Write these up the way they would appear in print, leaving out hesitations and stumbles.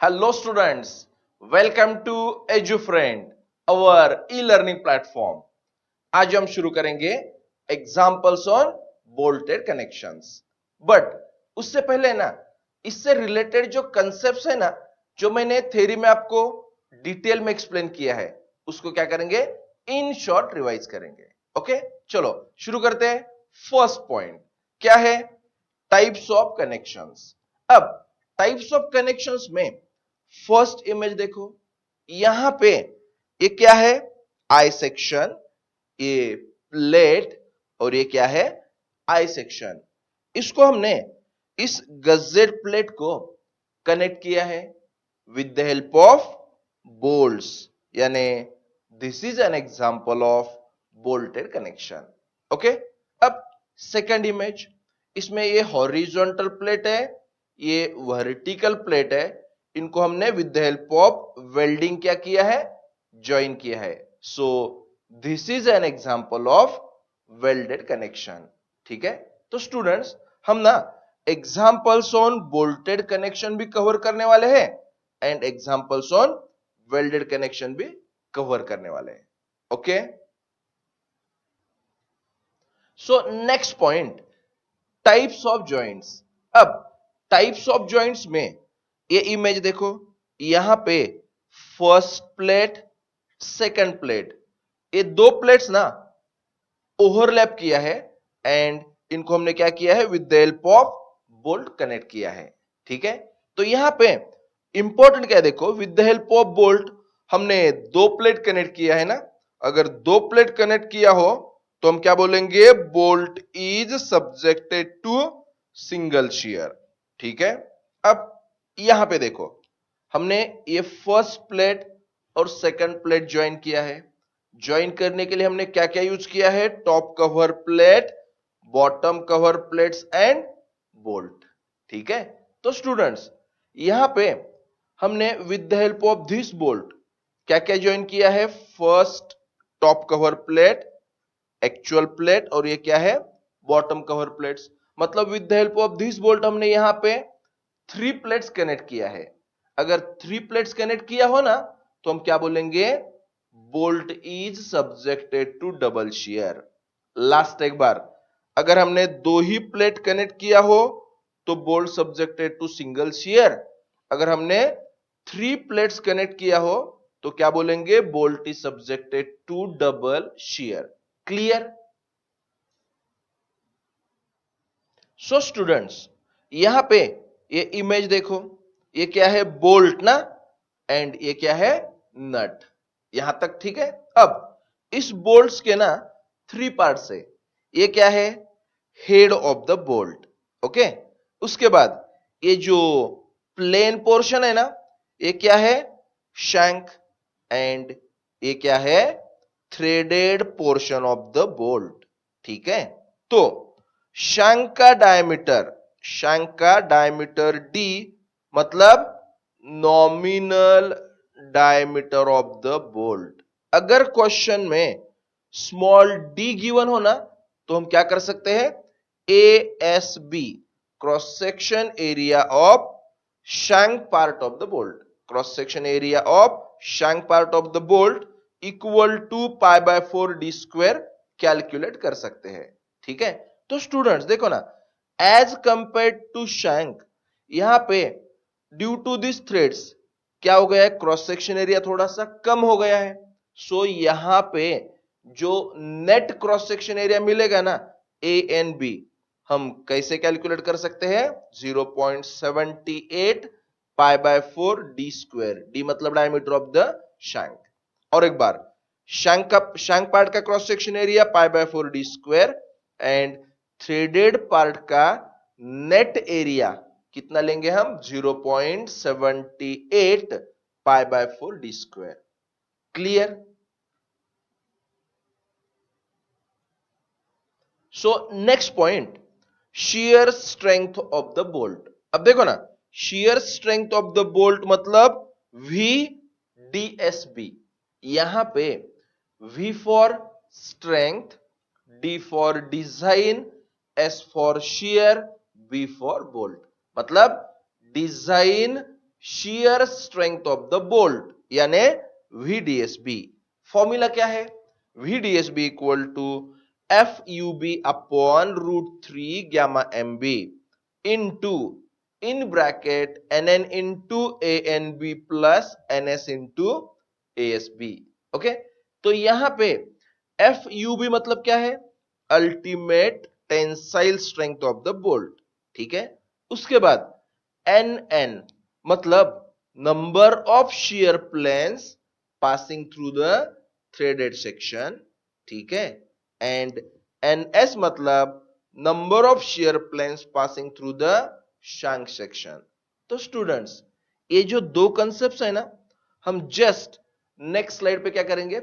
Hello students, welcome to EduFriend, our e-learning platform. आज हम शुरू करेंगे examples on bolted connections. But उससे पहले ना, इससे रिलेटेड जो कंसेप्ट्स है ना, जो मैंने थ्योरी में आपको डिटेल में एक्सप्लेन किया है, उसको क्या करेंगे, इन शॉर्ट रिवाइज करेंगे। ओके, चलो शुरू करते हैं। फर्स्ट पॉइंट क्या है, टाइप्स ऑफ कनेक्शंस। अब टाइप्स ऑफ कनेक्शंस में फर्स्ट इमेज देखो, यहां पे ये क्या है, आई सेक्शन, ये प्लेट, और ये क्या है, आई सेक्शन। इसको हमने इस गजेट प्लेट को कनेक्ट किया है with the help of bolts, यानी this is an example of bolted connection. Okay, अब सेकंड इमेज, इसमें ये हॉरिजॉन्टल प्लेट है, ये वर्टिकल प्लेट है, इनको हमने with the help of welding क्या किया है, ज्वाइन किया है। So this is an example of welded connection. ठीक है, तो स्टूडेंट्स हम ना एग्जांपल्स ऑन बोल्टेड कनेक्शन भी कवर करने वाले हैं and examples on welded connection भी कवर करने वाले हैं। Okay, so next point, types of joints. अब टाइप्स ऑफ जॉइंट्स में ये इमेज देखो, यहां पे फर्स्ट प्लेट, सेकंड प्लेट, ये दो प्लेट्स ना ओवरलैप किया है एंड इनको हमने क्या किया है, with the help of bolt connect किया है। ठीक है, तो यहां पे इंपॉर्टेंट क्या है, देखो with the help of bolt हमने दो प्लेट कनेक्ट किया है ना। अगर दो प्लेट कनेक्ट किया हो तो हम क्या बोलेंगे, bolt is subjected to single shear. ठीक है, अब यहां पे देखो, हमने ये फर्स्ट प्लेट और सेकंड प्लेट ज्वाइन किया है। ज्वाइन करने के लिए हमने क्या क्या यूज किया है, top cover plate, bottom cover plates and bolt. ठीक है, तो स्टूडेंट्स यहां पे हमने with the help of this bolt क्या क्या ज्वाइन किया है, first top cover plate, actual plate, और ये क्या है, बॉटम कवर प्लेट्स। मतलब with the help of this bolt हमने यहां पे थ्री प्लेट्स कनेक्ट किया है। अगर थ्री प्लेट्स कनेक्ट किया हो ना, तो हम क्या बोलेंगे, bolt is subjected to double shear. Last एक बार, अगर हमने दो ही प्लेट कनेक्ट किया हो तो bolt subjected to single shear. अगर हमने थ्री प्लेट्स कनेक्ट किया हो तो क्या बोलेंगे, bolt is subjected to double shear. Clear? So students यहां पे ये इमेज देखो, ये क्या है, बोल्ट ना, एंड ये क्या है, नट। यहां तक ठीक है। अब इस बोल्ट्स के ना थ्री पार्ट्स है। ये क्या है, head of the bolt. Okay, उसके बाद ये जो प्लेन पोर्शन है ना, ये क्या है, शैंक, एंड ये क्या है, threaded portion of the bolt. ठीक है, तो शंक का डायमीटर डी, मतलब nominal diameter of the bolt. अगर क्वेश्चन में स्मॉल डी गिवन हो ना, तो हम क्या कर सकते हैं, A S B, cross section area of shank part of the bolt, cross section area of shank part of the bolt equal to pi by 4 D square calculate कर सकते हैं। ठीक है, तो स्टूडेंट्स देखो ना, एज कंपेयर टू शैंक, यहां पे ड्यू टू दिस थ्रेड्स क्या हो गया है, क्रॉस सेक्शन एरिया थोड़ा सा कम हो गया है। सो यहां पे जो नेट क्रॉस सेक्शन एरिया मिलेगा ना, ए एन बी, हम कैसे कैलकुलेट कर सकते हैं, 0.78 पाई बाय 4 डी स्क्वायर, डी मतलब डायमीटर ऑफ द शैंक। और एक बार, शैंक पार्ट का cross section area pi by 4 D square, and threaded part का नेट एरिया कितना लेंगे हम, 0.78 पाई by 4 D square. Clear? So next point, shear strength of the bolt. अब देखो ना, shear strength of the bolt मतलब VDSB। यहां पे V for strength, D for design, S for shear, B for bolt. मतलब design shear strength of the bolt यानी VDSB। Formula क्या है? VDSB equal to FUB upon √3 gamma MB into in bracket NN into ANB plus NS into ASB। Okay, तो यहां पे FUB मतलब क्या है? Ultimate tensile strength of the bolt. ठीक है, उसके बाद NN मतलब number of shear planes passing through the threaded section। ठीक है, एंड NS मतलब number of shear planes passing through the shank section। तो स्टूडेंट्स, ये जो दो कंसेप्ट्स है ना, हम जस्ट नेक्स्ट स्लाइड पे क्या करेंगे?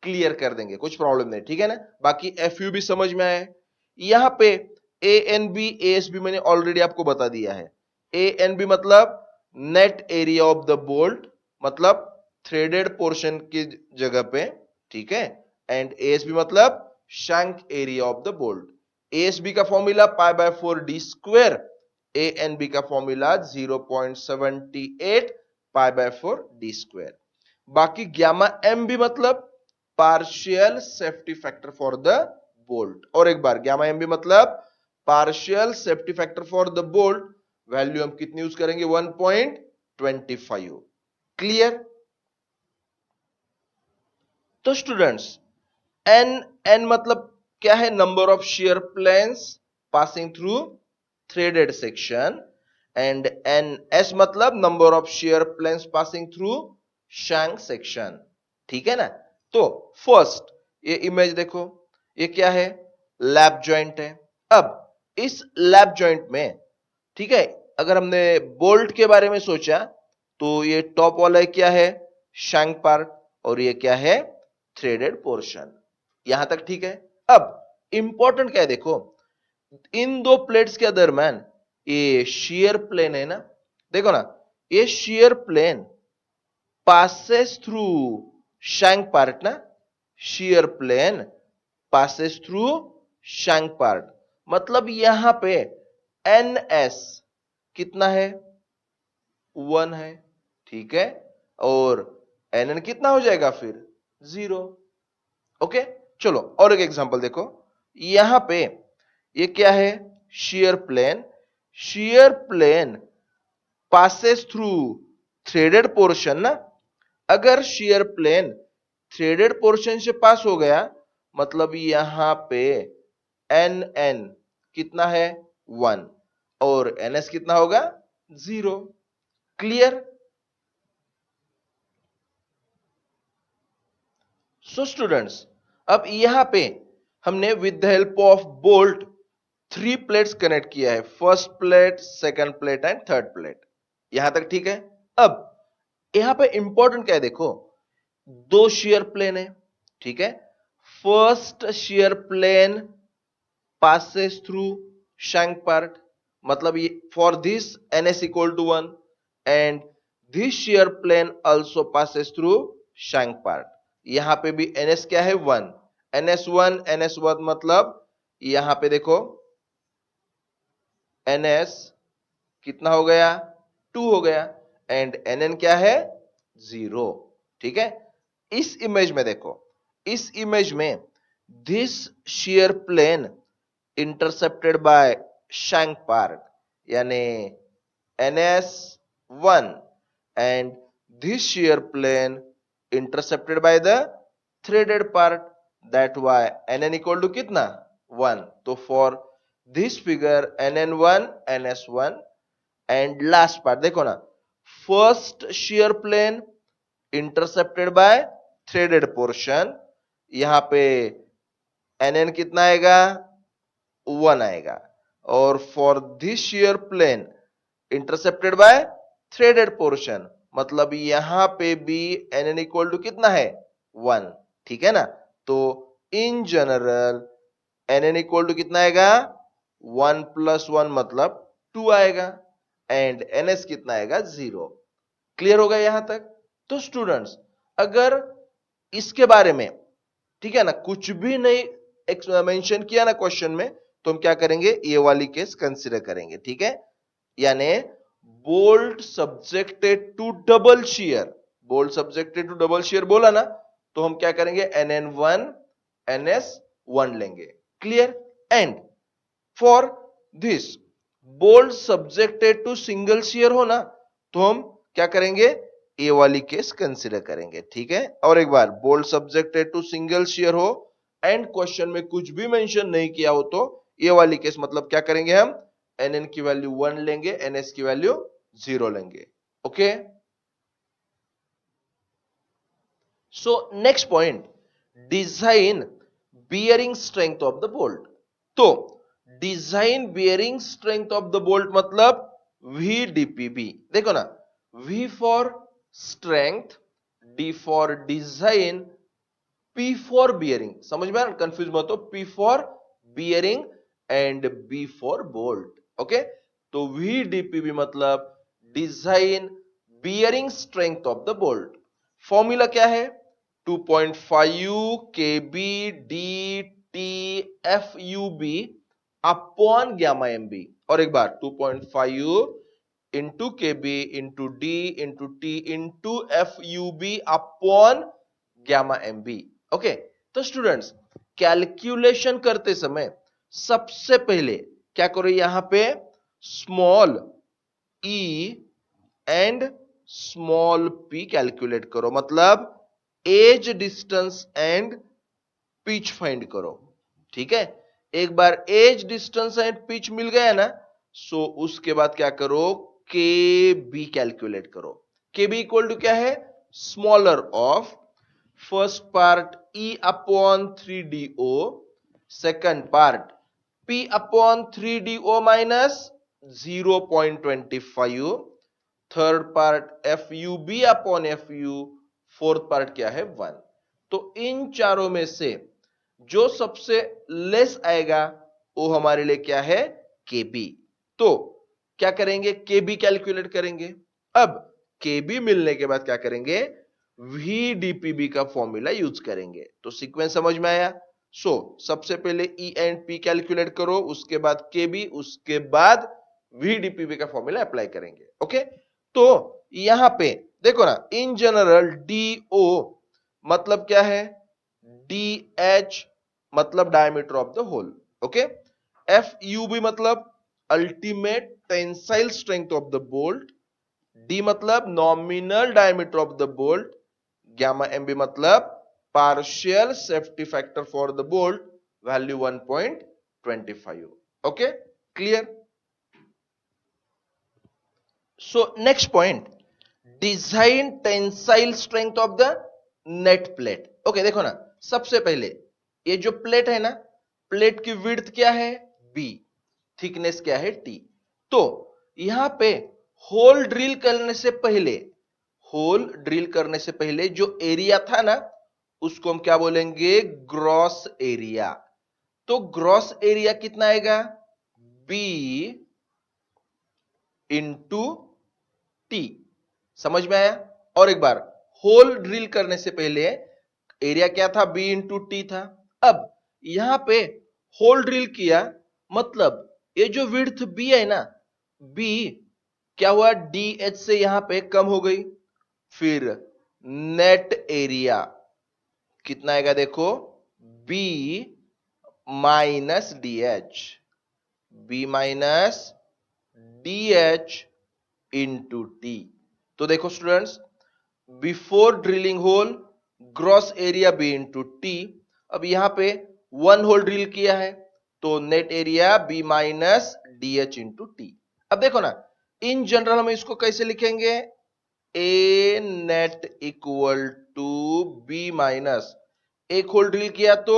क्लियर कर देंगे, कुछ प्रॉब्लम नहीं। ठीक है ना, बाकी FU भी समझ में आया है। यहां पे ANB ASB मैंने ऑलरेडी आपको बता दिया है। ANB मतलब net area of the bolt, मतलब थ्रेडेड पोर्शन की जगह पे। ठीक है, एंड ASB मतलब shank area of the bolt. ASB का फॉर्मूला π/4d स्क्वायर, ANB का फॉर्मूला 0.78 π/4d स्क्वायर। बाकी गामा MB मतलब partial safety factor for the bolt. और एक बार गामा MB मतलब partial safety factor for the bolt, value हम कितनी यूज करेंगे? 1.25। क्लियर? तो स्टूडेंट्स, एन मतलब क्या है? Number of shear planes passing through threaded section, and NS मतलब number of shear planes passing through shank section. ठीक है ना, तो फर्स्ट ये इमेज देखो, ये क्या है? लैप जॉइंट है। अब इस लैप जॉइंट में, ठीक है, अगर हमने बोल्ट के बारे में सोचा तो ये टॉप वाला क्या है? शैंक पार्ट, और ये क्या है? Threaded portion. यहां तक ठीक है। अब इंपॉर्टेंट क्या है देखो, इन दो प्लेट्स के दरम्यान ये shear प्लेन है ना, देखो ना, ये shear plane passes through shank part ना, shear plane passes through shank part, मतलब यहां पे NS कितना है? 1 है। ठीक है, और NN कितना हो जाएगा फिर? 0। ओके, चलो और एक एग्जांपल देखो, यहां पे ये क्या है? shear plane, shear plane passes through threaded portion ना, अगर shear plane थ्रेडेड पोर्शन से पास हो गया, मतलब यहां पे NN कितना है? 1, और NS कितना होगा? 0। क्लियर? सो स्टूडेंट्स, अब यहां पे हमने with the help of bolt 3 plates connect किया है, first plate, second plate and third plate. यहां तक ठीक है। अब यहां पे इंपॉर्टेंट क्या है देखो, दो shear प्लेन है। ठीक है, first shear plane passes through shank part, मतलब ये for this NS equal to 1, and this shear plane also passes through shank part। यहां पे भी NS क्या है? 1, NS1 NS1 मतलब यहां पे देखो NS कितना हो गया? 2 हो गया, एंड NN क्या है? 0। ठीक है, इस इमेज में देखो, इस इमेज में this shear plane intercepted by shank part यानी NS1, and this shear plane intercepted by the threaded part, that why NN equal to कितना? 1। तो for this figure NN1 NS1, and last part देखो ना, first shear plane intercepted by threaded portion, यहां पे NN कितना आएगा? 1 आएगा, और for this shear plane intercepted bye threaded portion, मतलब यहां पे भी NN इक्वल टू कितना है? 1। ठीक है ना, तो in general NN equal to कितना आएगा? 1 + 1 मतलब 2 आएगा, एंड NS कितना आएगा? 0। क्लियर होगा यहां तक? तो स्टूडेंट्स, अगर इसके बारे में, ठीक है ना, कुछ भी नहीं मेंशन किया ना क्वेश्चन में, तो हम क्या करेंगे? ये वाली केस कंसीडर करेंगे। ठीक है, यानी bolt subjected to double shear, bolt subjected to double shear बोला ना, तो हम क्या करेंगे, NN1 NS1 लेंगे। Clear? And for this bolt subjected to single shear हो ना, तो हम क्या करेंगे, ए वाली केस कंसिडर करेंगे। ठीक है, और एक बार, bolt subjected to single shear हो एंड क्वेश्चन में कुछ भी मेंशन नहीं किया हो, तो ये वाली केस मतलब क्या करेंगे, हम NN की वैल्यू 1 लेंगे, NS की वैल्यू 0 लेंगे। Okay, so next point, design bearing strength of the bolt. तो design bearing strength of the bolt मतलब VDPB। देखो ना, V for strength, D for design, P for bearing. समझ में आ रहा, कंफ्यूज मत हो, P for bearing and B for bolt. Okay, तो VDPB मतलब design bearing strength of the bolt. Formula क्या है, 2.5 kb dt fub upon gamma mb। और एक बार 2.5 into kb into d into t into fub upon gamma mb। Okay, तो students calculation करते समय सबसे पहले क्या करो, यहां पे small e and small p calculate करो, मतलब edge distance and pitch find करो। ठीक है, एक बार एज डिस्टेंस एंड पिच मिल गया ना, सो उसके बाद क्या करो, के बी कैलकुलेट करो। के बी इक्वल टू क्या है, smaller of first part E upon 3DO, second part P upon 3DO minus 0.25, third part FUB upon FU, fourth part क्या है 1। तो इन चारों में से जो सबसे लेस आएगा वो हमारे लिए क्या है, KB। तो क्या करेंगे, KB कैलकुलेट करेंगे। अब KB मिलने के बाद क्या करेंगे, VDPB का फॉर्मूला यूज करेंगे। तो सीक्वेंस समझ में आया। सबसे पहले E एंड P कैलकुलेट करो, उसके बाद KB, उसके बाद VDPB का फॉर्मूला अप्लाई करेंगे। ओके, तो यहां पे देखो ना, इन जनरल DO मतलब क्या है, DH मतलब diameter of the hole. Okay, FUB मतलब ultimate tensile strength of the bolt, D मतलब nominal diameter of the bolt, gamma MB मतलब partial safety factor for the bolt, value 1.25। Okay, clear? So next point, design tensile strength of the net plate. Okay, देखो ना, सबसे पहले ये जो plate है ना, प्लेट की विड्थ क्या है, B, थिकनेस क्या है, T। तो यहां पे होल ड्रिल करने से पहले, होल ड्रिल करने से पहले जो एरिया था ना, उसको हम क्या बोलेंगे, ग्रॉस एरिया। तो ग्रॉस एरिया कितना आएगा, B इंटू T। समझ में आया? और एक बार, होल ड्रिल करने से पहले एरिया क्या था, B इंटू टी था। अब यहां पे होल ड्रिल किया, मतलब ये जो विड्थ B है ना, B क्या हुआ, DH से यहां पे कम हो गई। फिर नेट एरिया कितना आएगा, देखो, B minus DH, B minus DH into T। तो देखो students, before drilling hole gross area B into T. अब यहां पे वन होल ड्रिल किया है, तो net area B minus DH into T. अब देखो ना, इन जनरल हम इसको कैसे लिखेंगे, A net equal to B minus, एक होल ड्रिल किया तो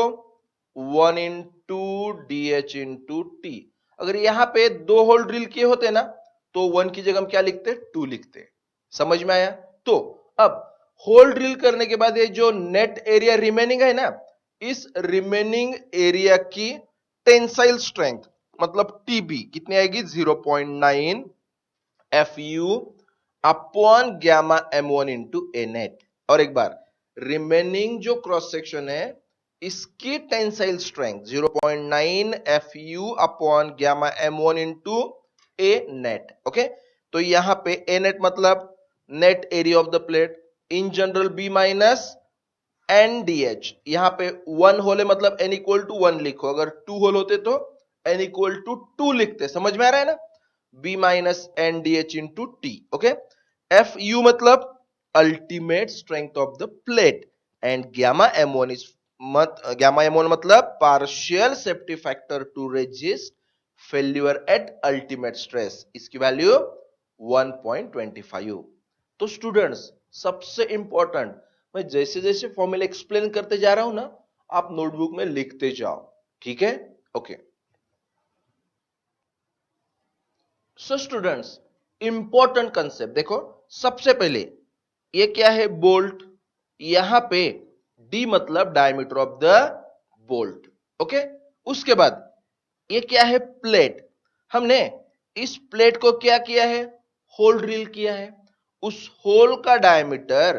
1 इंटू DH इंटू टी। अगर यहां पे दो होल ड्रिल किए होते ना, तो 1 की जगह हम क्या लिखते, 2 लिखते। समझ में आया? तो अब होल ड्रिल करने के बाद ये जो नेट एरिया रिमेनिंग है ना, इस रिमेनिंग एरिया की टेंसाइल स्ट्रेंथ मतलब टीबी कितनी आएगी, 0.9 FU upon gamma M1 into A net. और एक बार, रिमेनिंग जो क्रॉस सेक्शन है इसकी tensile strength 0.9 FU upon gamma M1 into A net. Okay, तो यहां पे ए नेट मतलब net area of the plate, in general B minus N D H. यहां पे 1 होल है मतलब एन इक्वल टू 1 लिखो, अगर 2 होल होते तो एन इक्वल टू 2 लिखते। समझ में आ रहा है ना? B minus N D H into T. Okay, F U मतलब ultimate strength of the plate, and gamma M1 is gamma M1 मतलब partial safety factor to resist failure at ultimate stress. इसकी वैल्यू 1.25। तो students सबसे important, मैं जैसे जैसे formula explain करते जा रहा हूं ना, आप नोटबुक में लिखते जाओ, ठीक है? Okay, so students important concept देखो। सबसे पहले ये क्या है? बोल्ट। यहां पे डी मतलब diameter of the bolt. Okay, उसके बाद ये क्या है? प्लेट। हमने इस प्लेट को क्या किया है? होल ड्रिल किया है। उस होल का डायमीटर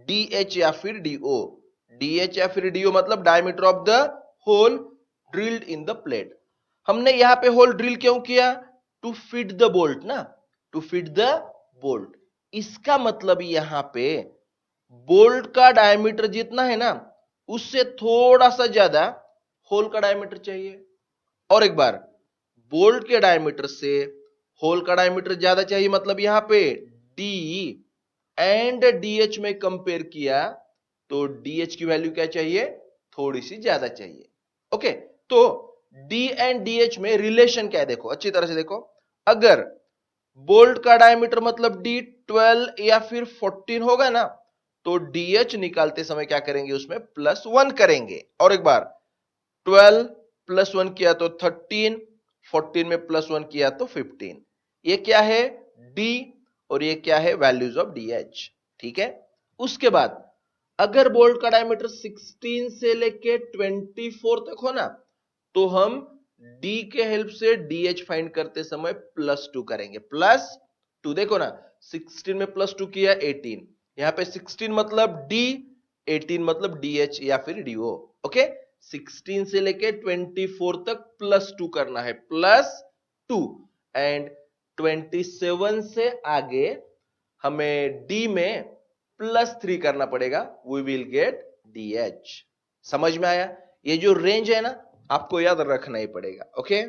डी एच या फिर डीओ। डी एच या फिर डीओ मतलब diameter of the hole drilled in the plate. हमने यहां पे होल ड्रिल क्यों किया? टू फिट द बोल्ट ना, टू फिट द बोल्ट। इसका मतलब यहां पे बोल्ट का डायमीटर जितना है ना, उससे थोड़ा सा ज्यादा होल का डायमीटर चाहिए। और एक बार, बोल्ट के डायमीटर से होल का डायमीटर ज्यादा चाहिए, मतलब यहां पे डी एंड डीएच में कंपेयर किया तो डीएच की वैल्यू क्या चाहिए? थोड़ी सी ज्यादा चाहिए। ओके, तो डी एंड डीएच में रिलेशन क्या है? देखो अच्छी तरह से देखो। अगर बोल्ट का डायमीटर मतलब डी 12 या फिर 14 होगा ना, तो डीएच निकालते समय क्या करेंगे? उसमें +1 करेंगे। और एक बार 12 +1 किया तो 13, 14 में +1 किया तो 15। ये क्या है? डी, और ये क्या है? Values of D H. ठीक है, उसके बाद अगर बोल्ट का डायमीटर 16 से लेके 24 तक हो ना, तो हम डी के हेल्प से डीएच फाइंड करते समय +2 करेंगे। +2 देखो ना, 16 में +2 किया 18, यहां पे 16 मतलब डी, 18 मतलब डीएच या फिर डीओ। ओके, 16 से लेके 24 तक +2 करना है, +2। एंड 27 से आगे हमें डी में +3 करना पड़ेगा, वी विल गेट डीएच। समझ में आया? ये जो रेंज है ना, आपको याद रखना ही पड़ेगा। ओके,